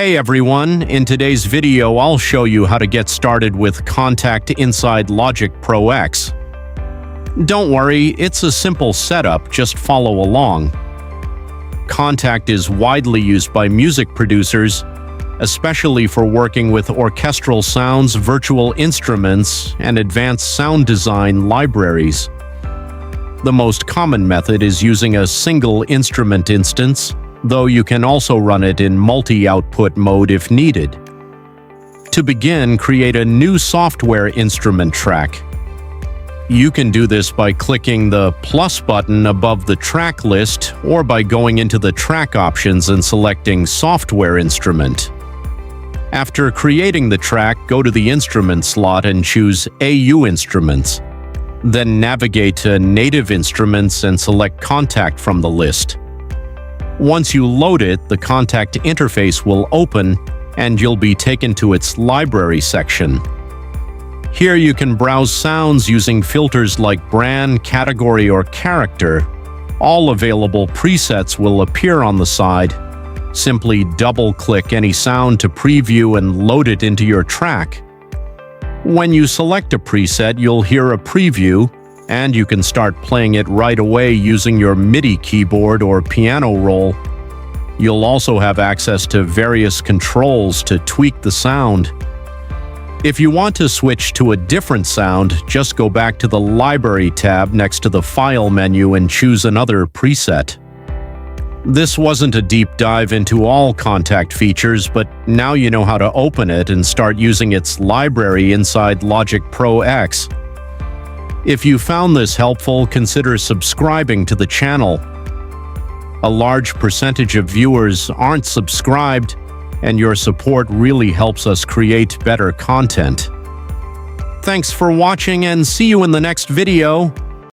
Hey everyone, in today's video I'll show you how to get started with Kontakt inside Logic Pro X. Don't worry, it's a simple setup, just follow along. Kontakt is widely used by music producers, especially for working with orchestral sounds, virtual instruments, and advanced sound design libraries. The most common method is using a single instrument instance, though you can also run it in multi-output mode if needed. To begin, create a new software instrument track. You can do this by clicking the plus button above the track list or by going into the track options and selecting Software Instrument. After creating the track, go to the instrument slot and choose AU Instruments. Then navigate to Native Instruments and select Kontakt from the list. Once you load it, the Kontakt interface will open and you'll be taken to its library section. Here you can browse sounds using filters like brand, category, or character. All available presets will appear on the side. Simply double-click any sound to preview and load it into your track. When you select a preset, you'll hear a preview, and you can start playing it right away using your MIDI keyboard or piano roll. You'll also have access to various controls to tweak the sound. If you want to switch to a different sound, just go back to the Library tab next to the File menu and choose another preset. This wasn't a deep dive into all Kontakt features, but now you know how to open it and start using its library inside Logic Pro X. If you found this helpful, consider subscribing to the channel. A large percentage of viewers aren't subscribed, and your support really helps us create better content. Thanks for watching and see you in the next video.